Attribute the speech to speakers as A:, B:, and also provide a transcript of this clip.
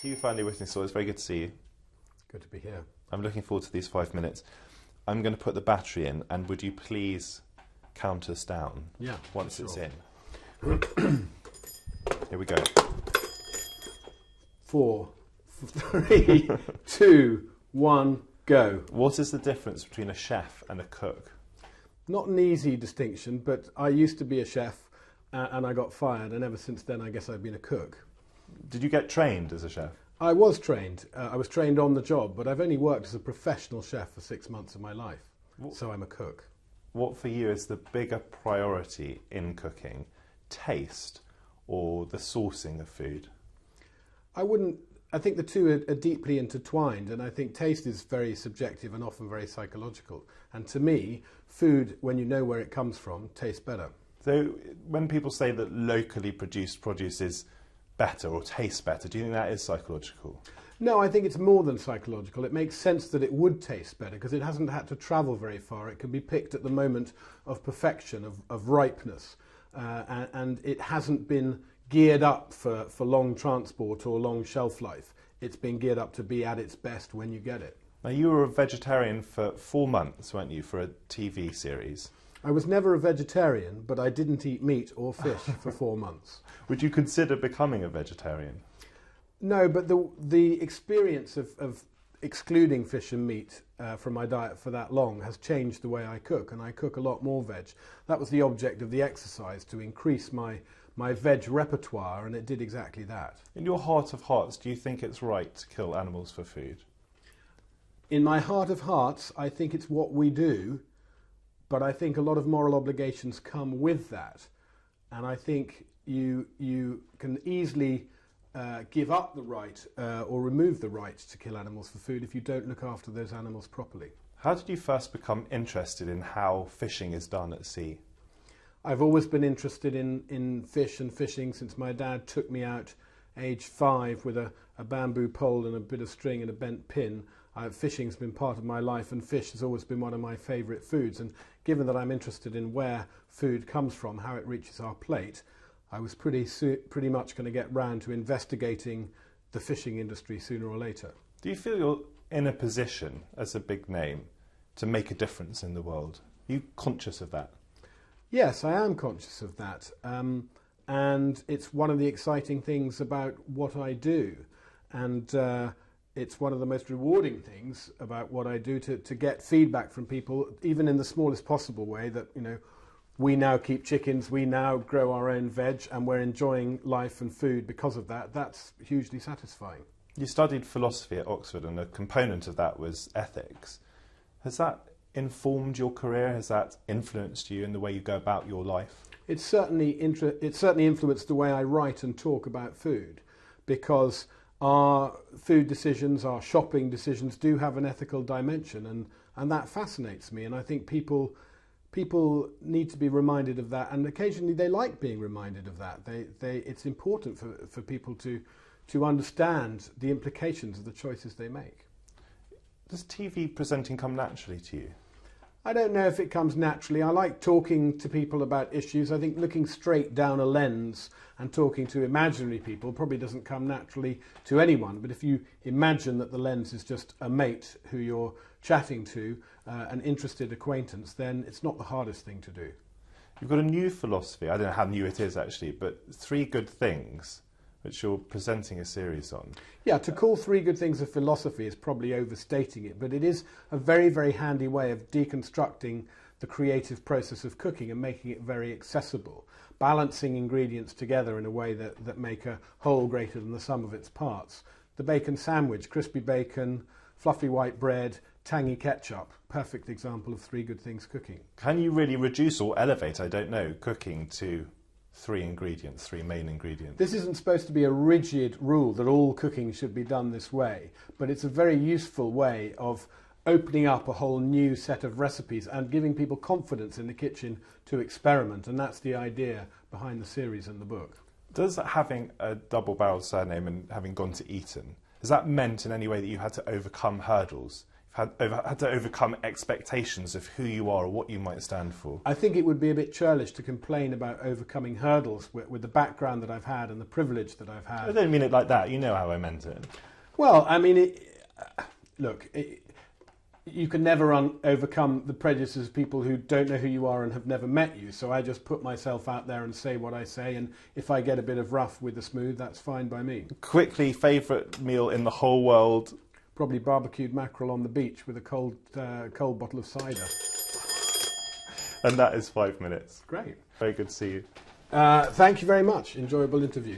A: Hugh Fearnley-Whittingstall, it's very good to see you.
B: Good to be here.
A: I'm looking forward to these 5 minutes. I'm going to put the battery in, and would you please count us down?
B: Yeah,
A: once
B: sure.
A: it's in. Here we go.
B: 4, 3, 2, 1, go.
A: What is the difference between a chef and a cook?
B: Not an easy distinction, but I used to be a chef and I got fired, and ever since then I guess I've been a cook.
A: Did you get trained as a chef?
B: I was trained. I was trained on the job, but I've only worked as a professional chef for 6 months of my life, so I'm a cook.
A: What for you is the bigger priority in cooking, taste or the sourcing of food?
B: I think the two are deeply intertwined, and I think taste is very subjective and often very psychological. And to me, food, when you know where it comes from, tastes better.
A: So when people say that locally produced produce is better or tastes better, do you think that is psychological?
B: No, I think it's more than psychological. It makes sense that it would taste better because it hasn't had to travel very far. It can be picked at the moment of perfection, of ripeness, and it hasn't been geared up for long transport or long shelf life. It's been geared up to be at its best when you get it.
A: Now, you were a vegetarian for 4 months, weren't you, for a TV series?
B: I was never a vegetarian, but I didn't eat meat or fish for 4 months.
A: Would you consider becoming a vegetarian?
B: No, but the experience of excluding fish and meat from my diet for that long has changed the way I cook, and I cook a lot more veg. That was the object of the exercise, to increase my veg repertoire, and it did exactly that.
A: In your heart of hearts, do you think it's right to kill animals for food?
B: In my heart of hearts, I think it's what we do, but I think a lot of moral obligations come with that. And I think you can easily give up the right or remove the right to kill animals for food if you don't look after those animals properly.
A: How did you first become interested in how fishing is done at sea?
B: I've always been interested in fish and fishing since my dad took me out age 5 with a bamboo pole and a bit of string and a bent pin. Fishing's been part of my life, and fish has always been one of my favourite foods. And given that I'm interested in where food comes from, how it reaches our plate, I was pretty much going to get round to investigating the fishing industry sooner or later.
A: Do you feel you're in a position, as a big name, to make a difference in the world? Are you conscious of that?
B: Yes, I am conscious of that. And it's one of the exciting things about what I do. And it's one of the most rewarding things about what I do to get feedback from people, even in the smallest possible way, that, you know, we now keep chickens, we now grow our own veg, and we're enjoying life and food because of that. That's hugely satisfying.
A: You studied philosophy at Oxford, and a component of that was ethics. Has that informed your career? Has that influenced you in the way you go about your life?
B: It certainly influenced the way I write and talk about food, because our food decisions, our shopping decisions do have an ethical dimension, and that fascinates me, and I think people need to be reminded of that, and occasionally they like being reminded of that. It's important for people to understand the implications of the choices they make.
A: Does TV presenting come naturally to you?
B: I don't know if it comes naturally. I like talking to people about issues. I think looking straight down a lens and talking to imaginary people probably doesn't come naturally to anyone. But if you imagine that the lens is just a mate who you're chatting to, an interested acquaintance, then it's not the hardest thing to do.
A: You've got a new philosophy. I don't know how new it is actually, but 3 good things which you're presenting a series on.
B: Yeah, to call 3 good things a philosophy is probably overstating it, but it is a very, very handy way of deconstructing the creative process of cooking and making it very accessible, balancing ingredients together in a way that make a whole greater than the sum of its parts. The bacon sandwich, crispy bacon, fluffy white bread, tangy ketchup, perfect example of 3 good things cooking.
A: Can you really reduce or elevate, I don't know, cooking to 3 ingredients, 3 main ingredients?
B: This isn't supposed to be a rigid rule that all cooking should be done this way, but it's a very useful way of opening up a whole new set of recipes and giving people confidence in the kitchen to experiment, and that's the idea behind the series and the book.
A: Does having a double-barreled surname and having gone to Eton, has that meant in any way that you had to overcome hurdles? You've had to overcome expectations of who you are or what you might stand for?
B: I think it would be a bit churlish to complain about overcoming hurdles with the background that I've had and the privilege that I've had.
A: I don't mean it like that. You know how I meant it.
B: Well, I mean, you can never overcome the prejudices of people who don't know who you are and have never met you. So I just put myself out there and say what I say. And if I get a bit of rough with the smooth, that's fine by me.
A: Quickly, favourite meal in the whole world?
B: Probably barbecued mackerel on the beach with a cold bottle of cider.
A: And that is 5 minutes.
B: Great.
A: Very good to see you.
B: Thank you very much. Enjoyable interview.